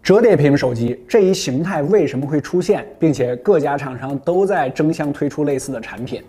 折叠屏手机这一形态为什么会出现，并且各家厂商都在争相推出类似的产品？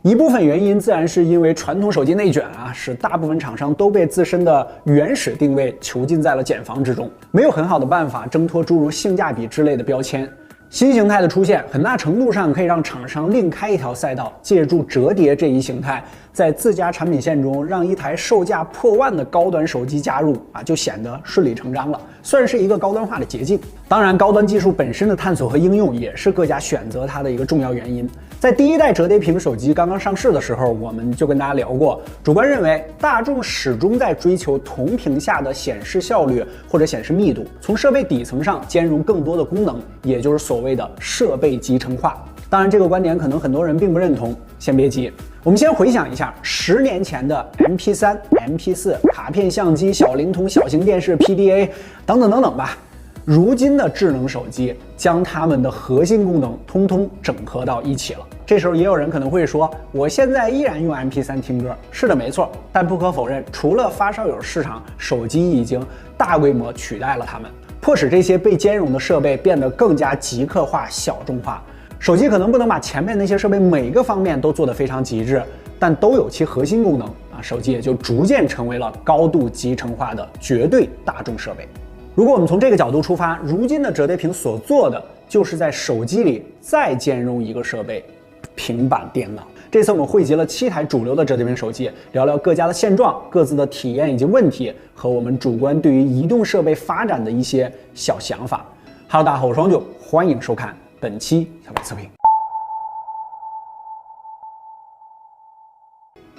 一部分原因自然是因为传统手机内卷使大部分厂商都被自身的原始定位囚禁在了茧房之中，没有很好的办法挣脱诸如性价比之类的标签。新形态的出现，很大程度上可以让厂商另开一条赛道，借助折叠这一形态，在自家产品线中让一台售价破万的高端手机加入就显得顺理成章了，算是一个高端化的捷径。当然，高端技术本身的探索和应用也是各家选择它的一个重要原因。在第一代折叠屏手机刚刚上市的时候，我们就跟大家聊过，主观认为大众始终在追求同屏下的显示效率或者显示密度，从设备底层上兼容更多的功能，也就是所谓的设备集成化。当然，这个观点可能很多人并不认同，先别急。我们先回想一下10年前的 MP3、MP4、卡片相机、小灵通、小型电视、PDA 等等等等吧。如今的智能手机将它们的核心功能通通整合到一起了。这时候也有人可能会说，我现在依然用 MP3 听歌。是的，没错，但不可否认，除了发烧友市场，手机已经大规模取代了它们，迫使这些被兼容的设备变得更加极客化、小众化。手机可能不能把前面那些设备每个方面都做得非常极致，但都有其核心功能手机也就逐渐成为了高度集成化的绝对大众设备。如果我们从这个角度出发，如今的折叠屏所做的就是在手机里再兼容一个设备——平板电脑。这次我们汇集了7台主流的折叠屏手机，聊聊各家的现状、各自的体验以及问题，和我们主观对于移动设备发展的一些小想法。Hello， 大家好，我是双九，欢迎收看本期小白测评。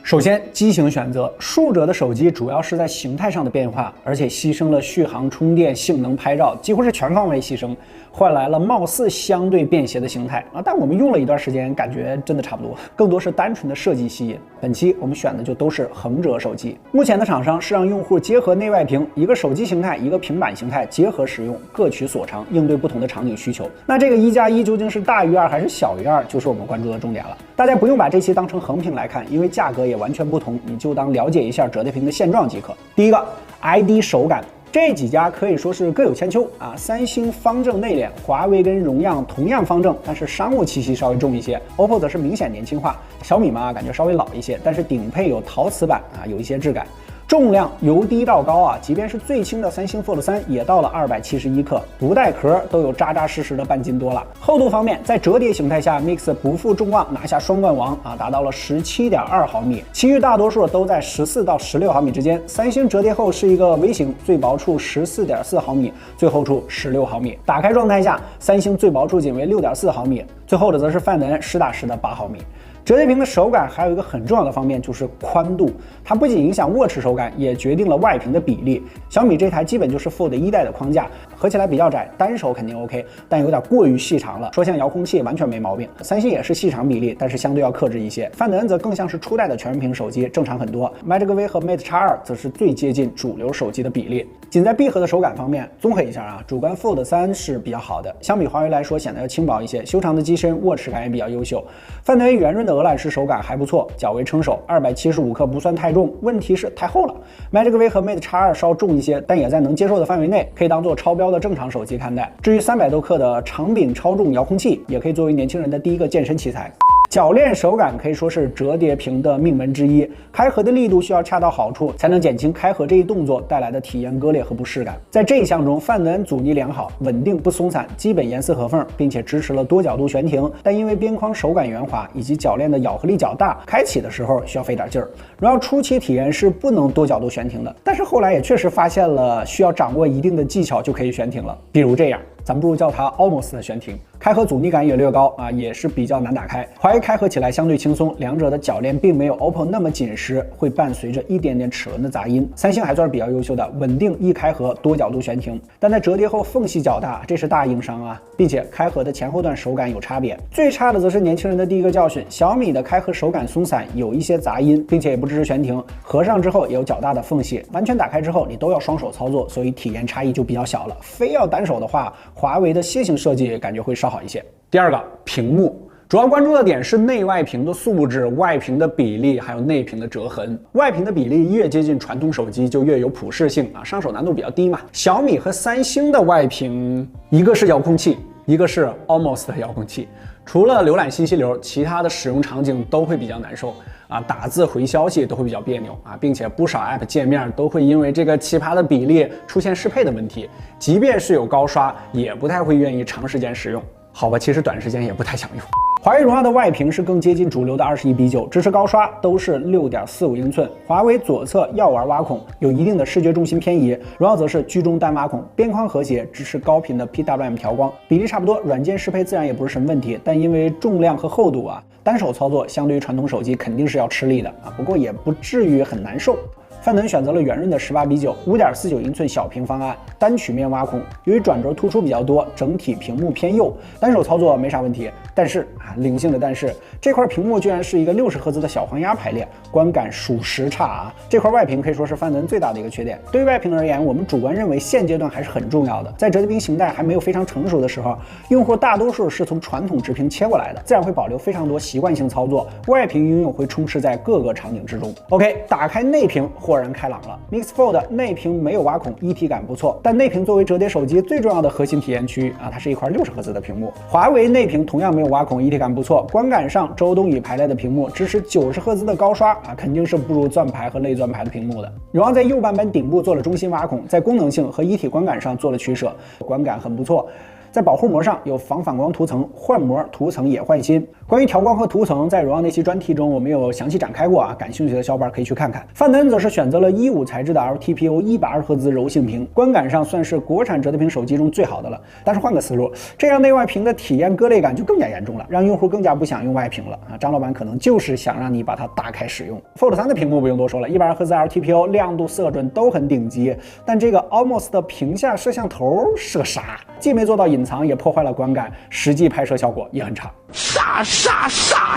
首先，机型选择，竖折的手机主要是在形态上的变化，而且牺牲了续航、充电、性能、拍照，几乎是全方位牺牲，换来了貌似相对便携的形态但我们用了一段时间，感觉真的差不多，更多是单纯的设计吸引。本期我们选的就都是横折手机。目前的厂商是让用户结合内外屏，一个手机形态，一个平板形态结合使用，各取所长，应对不同的场景需求。那这个1+1究竟是大于2还是小于2，就是我们关注的重点了。大家不用把这期当成横屏来看，因为价格也完全不同，你就当了解一下折叠屏的现状即可。第一个 ，ID 手感。这几家可以说是各有千秋三星方正内敛，华为跟荣耀同样方正，但是商务气息稍微重一些。OPPO 则是明显年轻化，小米嘛感觉稍微老一些，但是顶配有陶瓷版有一些质感。重量由低到高即便是最轻的三星 Fold 3也到了271克，不带壳都有扎扎实实的半斤多了。厚度方面，在折叠形态下 ，Mix 不负众望拿下双冠王达到了17.2毫米，其余大多数都在14到16毫米之间。三星折叠后是一个微型，最薄处14.4毫米，最厚处16毫米。打开状态下，三星最薄处仅为6.4毫米，最厚的则是范文实打实的8毫米。折叠屏的手感还有一个很重要的方面，就是宽度。它不仅影响握持手感，也决定了外屏的比例。小米这台基本就是 Fold 1代的框架，合起来比较窄，单手肯定 OK， 但有点过于细长了。说像遥控器完全没毛病。三星也是细长比例，但是相对要克制一些。范德恩则更像是初代的全屏手机，正常很多。Magic V 和 Mate X2 则是最接近主流手机的比例。仅在闭合的手感方面，综合一下主观 Fold 3是比较好的，相比华为来说显得要轻薄一些，修长的机身，握持感也比较优秀。范德恩圆润的鹅卵石手感还不错，较为称手，275克不算太重，问题是太厚了。Magic V 和 Mate X2 稍重一些，但也在能接受的范围内，可以当做超标的正常手机看待。至于300多克的长柄超重遥控器，也可以作为年轻人的第一个健身器材。铰链手感可以说是折叠屏的命门之一，开合的力度需要恰到好处，才能减轻开合这一动作带来的体验割裂和不适感。在这一项中，范德恩阻尼良好，稳定不松散，基本严丝合缝，并且支持了多角度悬停，但因为边框手感圆滑以及铰链的咬合力较大，开启的时候需要费点劲儿。荣耀初期体验是不能多角度悬停的，但是后来也确实发现了需要掌握一定的技巧就可以悬停了，比如这样。咱不如叫它 almost 的悬停，开合阻尼感也略高也是比较难打开。华为开合起来相对轻松，两者的铰链并没有 OPPO 那么紧实，会伴随着一点点齿轮的杂音。三星还算是比较优秀的，稳定易开合，多角度悬停，但在折叠后缝隙较大，这是大硬伤并且开合的前后段手感有差别。最差的则是年轻人的第一个教训，小米的开合手感松散，有一些杂音，并且也不支持悬停，合上之后也有较大的缝隙，完全打开之后你都要双手操作，所以体验差异就比较小了。非要单手的话，华为的楔形设计感觉会稍好一些。第二个，屏幕。主要关注的点是内外屏的素质、外屏的比例，还有内屏的折痕。外屏的比例越接近传统手机，就越有普适性啊，上手难度比较低嘛。小米和三星的外屏，一个是遥控器，一个是 Almost 的遥控器。除了浏览信息流，其他的使用场景都会比较难受啊，打字回消息都会比较别扭啊，并且不少 App 界面都会因为这个奇葩的比例出现适配的问题，即便是有高刷，也不太会愿意长时间使用。好吧，其实短时间也不太想用。华为荣耀的外屏是更接近主流的21:9，支持高刷，都是6.45英寸。华为左侧药丸挖孔，有一定的视觉重心偏移，荣耀则是居中单挖孔，边框和谐，支持高频的 PWM 调光，比例差不多，软件适配自然也不是什么问题。但因为重量和厚度啊，单手操作相对于传统手机肯定是要吃力的啊，不过也不至于很难受。范能选择了圆润的18:9 5.49英寸小屏方案，单曲面挖孔，由于转轴突出比较多，整体屏幕偏右，单手操作没啥问题。但是灵性的但是，这块屏幕居然是一个60赫兹的小黄鸭排列，观感属实差啊！这块外屏可以说是范能最大的一个缺点。对于外屏而言，我们主观认为现阶段还是很重要的。在折叠屏形态还没有非常成熟的时候，用户大多数是从传统直屏切过来的，自然会保留非常多习惯性操作，外屏应用会充斥在各个场景之中。OK， 打开内屏，豁然开朗了。Mix Fold 内屏没有挖孔，一体感不错，但内屏作为折叠手机最重要的核心体验区啊，它是一块60赫兹的屏幕。华为内屏同样没有挖孔，一体感不错，观感上周冬雨排列的屏幕支持90赫兹的高刷啊，肯定是不如钻排和类钻排的屏幕的。荣耀在右半边顶部做了中心挖孔，在功能性和一体观感上做了取舍，观感很不错。在保护膜上有防反光涂层，换膜涂层也换新。关于调光和涂层，在荣耀那期专题中我们有详细展开过啊，感兴趣的小伙伴可以去看看。范能则是选择了15材质的 LTPO 120赫兹柔性屏，观感上算是国产折叠屏手机中最好的了。但是换个思路，这样内外屏的体验割裂感就更加严重了，让用户更加不想用外屏了啊！张老板可能就是想让你把它打开使用。Fold 3的屏幕不用多说了，120赫兹 LTPO 亮度色准都很顶级，但这个 Almost 的屏下摄像头是个啥？既没做到隐藏，也破坏了观感，实际拍摄效果也很差。煞，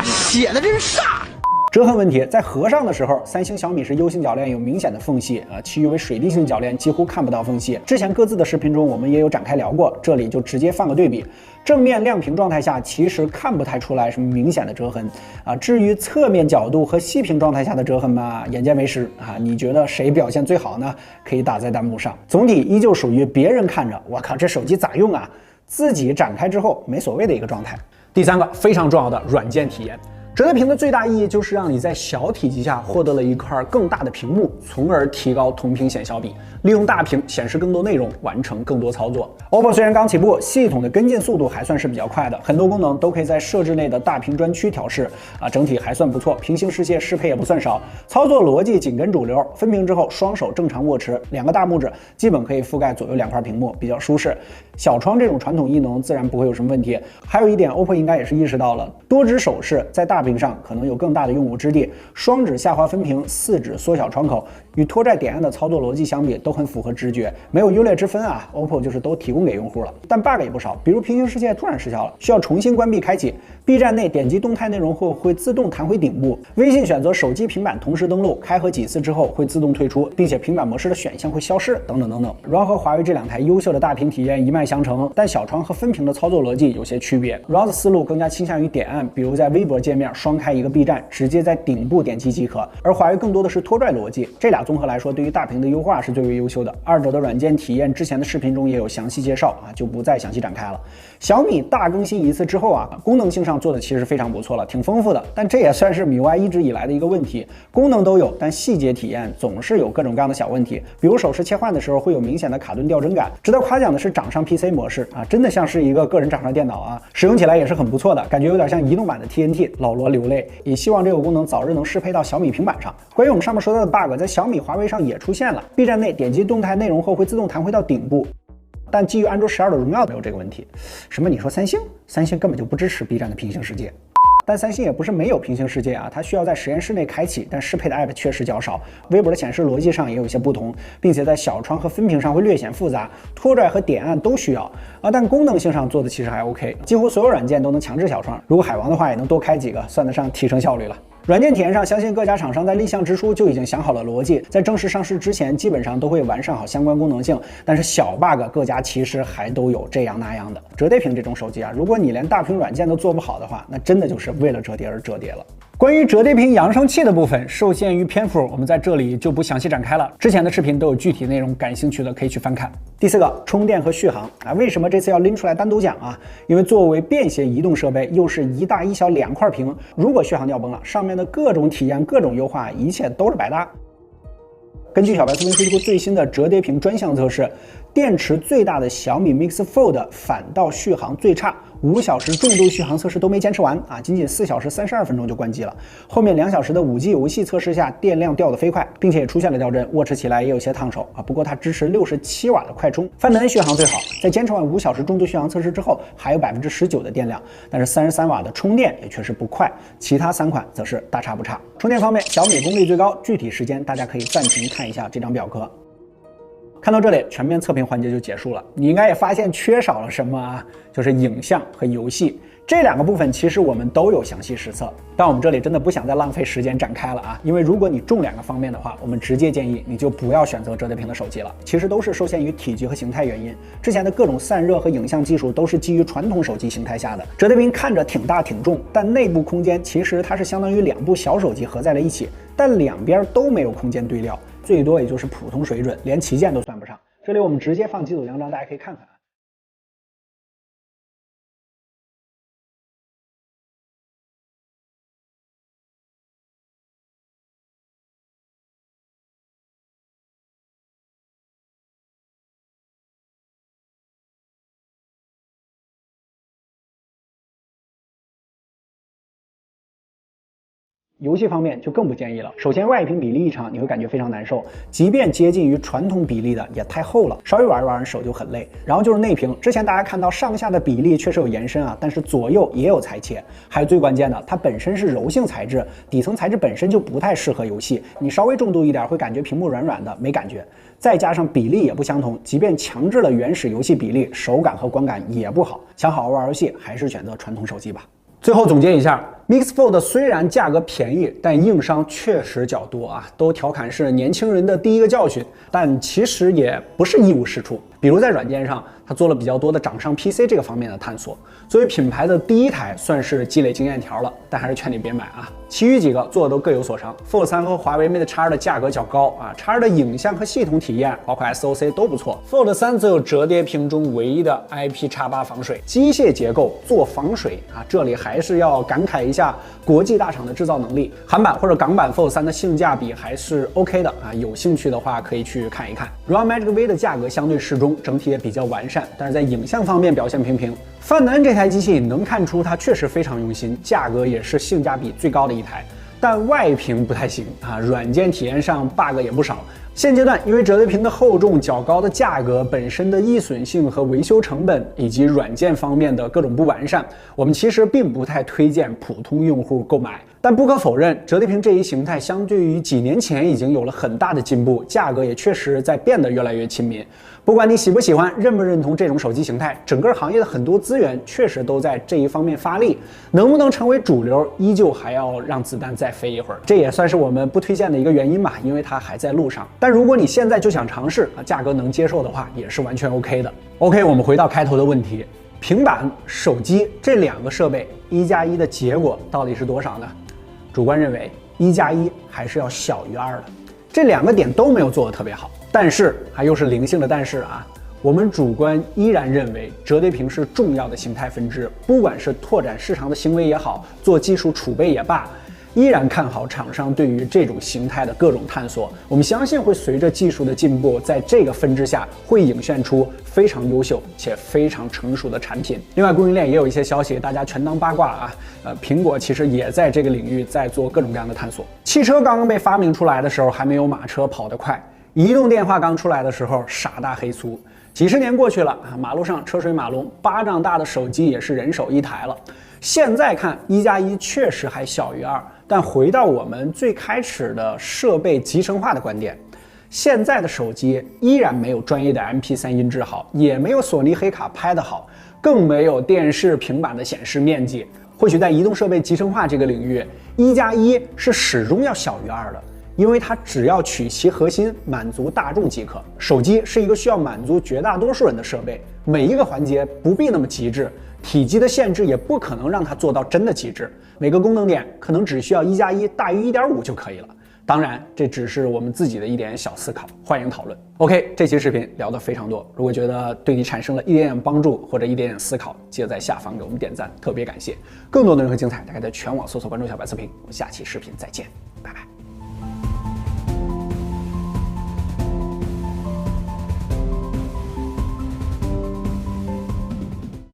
写的真是煞。折痕问题，在合上的时候，三星、小米是 U 型铰链有明显的缝隙啊，其余为水滴型铰链几乎看不到缝隙。之前各自的视频中我们也有展开聊过，这里就直接放个对比。正面亮屏状态下，其实看不太出来什么明显的折痕啊。至于侧面角度和细屏状态下的折痕嘛，眼见为实啊。你觉得谁表现最好呢？可以打在弹幕上。总体依旧属于别人看着，我靠，这手机咋用啊？自己展开之后没所谓的一个状态。第三个非常重要的软件体验。折叠屏的最大意义就是让你在小体积下获得了一块更大的屏幕，从而提高同屏显效比，利用大屏显示更多内容，完成更多操作。OPPO 虽然刚起步，系统的跟进速度还算是比较快的，很多功能都可以在设置内的大屏专区调试啊，整体还算不错。平行世界适配也不算少，操作逻辑紧跟主流。分屏之后，双手正常握持，两个大拇指基本可以覆盖左右两块屏幕，比较舒适。小窗这种传统异能自然不会有什么问题。还有一点 ，OPPO 应该也是意识到了，多指手势在大屏上可能有更大的用武之地，双指下滑分屏，四指缩小窗口，与拖拽点按的操作逻辑相比，都很符合直觉，没有优劣之分啊。OPPO 就是都提供给用户了，但 bug 也不少，比如平行世界突然失效了，需要重新关闭开启。B 站内点击动态内容后会自动弹回顶部，微信选择手机、平板同时登录，开合几次之后会自动退出，并且平板模式的选项会消失，等等等等。荣耀和华为这两台优秀的大屏体验一脉相承，但小窗和分屏的操作逻辑有些区别。荣耀的思路更加倾向于点按，比如在微博界面双开一个 B 站，直接在顶部点击即可，而华为更多的是拖拽逻辑。这俩综合来说，对于大屏的优化是最为优秀的。二者的软件体验之前的视频中也有详细介绍啊，就不再详细展开了。小米大更新一次之后啊，功能性上做的其实非常不错了，挺丰富的，但这也算是MIUI一直以来的一个问题，功能都有，但细节体验总是有各种各样的小问题，比如手势切换的时候会有明显的卡顿掉帧感。值得夸奖的是掌上 PC 模式啊，真的像是一个个人掌上电脑啊，使用起来也是很不错的，感觉有点像移动版的 TNT， 老罗流泪。也希望这个功能早日能适配到小米平板上。关于我们上面说到的 bug， 在小米、华为上也出现了。B 站内点击动态内容后会自动弹回到顶部，但基于安卓12的荣耀没有这个问题。什么？你说三星？三星根本就不支持 B 站的平行世界。但三星也不是没有平行世界啊，它需要在实验室内开启，但适配的 app 确实较少。微博的显示逻辑上也有一些不同，并且在小窗和分屏上会略显复杂，拖拽和点按都需要啊，但功能性上做的其实还 OK， 几乎所有软件都能强制小窗，如果海王的话也能多开几个，算得上提升效率了。软件体验上，相信各家厂商在立项之初就已经想好了逻辑，在正式上市之前，基本上都会完善好相关功能性。但是小 bug 各家其实还都有这样那样的。折叠屏这种手机啊，如果你连大屏软件都做不好的话，那真的就是为了折叠而折叠了。关于折叠屏扬声器的部分，受限于篇幅，我们在这里就不详细展开了。之前的视频都有具体内容，感兴趣的可以去翻看。第4个，充电和续航啊，为什么这次要拎出来单独讲啊？因为作为便携移动设备，又是一大一小2块屏，如果续航掉崩了，上面的各种体验、各种优化，一切都是白搭。根据小白聪明数据库最新的折叠屏专项测试，电池最大的小米 Mix Fold 反倒续航最差，5小时重度续航测试都没坚持完啊，仅仅4小时32分钟就关机了。后面2小时的5G 游戏测试下，电量掉得飞快，并且也出现了掉帧，握持起来也有些烫手啊。不过它支持67瓦的快充，范德恩续航最好，在坚持完5小时重度续航测试之后，还有19%的电量，但是33瓦的充电也确实不快。其他3款则是大差不差。充电方面，小米功率最高，具体时间大家可以暂停看一下这张表格。看到这里，全面测评环节就结束了。你应该也发现缺少了什么啊？就是影像和游戏这2个部分，其实我们都有详细实测，但我们这里真的不想再浪费时间展开了啊！因为如果你重2个方面的话，我们直接建议你就不要选择折叠屏的手机了。其实都是受限于体积和形态原因，之前的各种散热和影像技术都是基于传统手机形态下的。折叠屏看着挺大挺重，但内部空间其实它是相当于2部小手机合在了一起，但两边都没有空间堆料，最多也就是普通水准，连旗舰都算不上。这里我们直接放机组样张，大家可以看看。游戏方面就更不建议了。首先，外屏比例异常，你会感觉非常难受，即便接近于传统比例的也太厚了，稍微玩一玩手就很累。然后就是内屏，之前大家看到上下的比例确实有延伸啊，但是左右也有裁切。还有最关键的，它本身是柔性材质，底层材质本身就不太适合游戏，你稍微重度一点会感觉屏幕软软的，没感觉。再加上比例也不相同，即便强制了原始游戏比例，手感和观感也不好。想好好玩游戏，还是选择传统手机吧。最后总结一下 ，Mix Fold 虽然价格便宜，但硬伤确实较多啊，都调侃是年轻人的第一个教训，但其实也不是一无是处。比如在软件上，它做了比较多的掌上 PC 这个方面的探索。作为品牌的第一台，算是积累经验条了，但还是劝你别买啊。其余几个做的都各有所长。Fold 3和华为 Mate X 的价格较高啊，X 的影像和系统体验，包括 SOC 都不错。Fold 3则有折叠屏中唯一的 IP_8 防水机械结构做防水啊，这里还是要感慨一下国际大厂的制造能力。韩版或者港版 Fold 3的性价比还是 OK 的啊，有兴趣的话可以去看一看。荣耀 Magic V 的价格相对适中，整体也比较完善，但是在影像方面表现平平。范德恩这台机器能看出它确实非常用心，价格也是性价比最高的一台，但外屏不太行啊，软件体验上 bug 也不少。现阶段，因为折叠屏的厚重、较高的价格、本身的易损性和维修成本，以及软件方面的各种不完善，我们其实并不太推荐普通用户购买。但不可否认，折叠屏这一形态相对于几年前已经有了很大的进步，价格也确实在变得越来越亲民。不管你喜不喜欢、认不认同这种手机形态，整个行业的很多资源确实都在这一方面发力。能不能成为主流，依旧还要让子弹再飞一会儿。这也算是我们不推荐的一个原因吧，因为它还在路上。但如果你现在就想尝试，价格能接受的话，也是完全 OK 的。OK， 我们回到开头的问题，平板、手机这2个设备1+1的结果到底是多少呢？主观认为1+1还是要小于2的。这2个点都没有做得特别好，但是又是灵性的但是啊，我们主观依然认为折叠屏是重要的形态分支，不管是拓展市场的行为也好，做技术储备也罢，依然看好厂商对于这种形态的各种探索。我们相信会随着技术的进步，在这个分支下会涌现出非常优秀且非常成熟的产品。另外，供应链也有一些消息，大家全当八卦啊。苹果其实也在这个领域在做各种各样的探索。汽车刚刚被发明出来的时候，还没有马车跑得快；移动电话刚出来的时候，傻大黑粗。几十年过去了啊，马路上车水马龙，巴掌大的手机也是人手一台了。现在看1+1确实还小于2，但回到我们最开始的设备集成化的观点，现在的手机依然没有专业的 MP3 音质好，也没有索尼黑卡拍得好，更没有电视、平板的显示面积。或许在移动设备集成化这个领域，1+1是始终要小于2的，因为它只要取其核心，满足大众即可。手机是一个需要满足绝大多数人的设备，每一个环节不必那么极致，体积的限制也不可能让它做到真的极致，每个功能点可能只需要1+1大于1.5就可以了。当然，这只是我们自己的一点小思考，欢迎讨论。OK， 这期视频聊得非常多，如果觉得对你产生了一点点帮助或者一点点思考，记得在下方给我们点赞，特别感谢。更多内容和精彩，大家在全网搜索关注小白测评，我们下期视频再见，拜拜。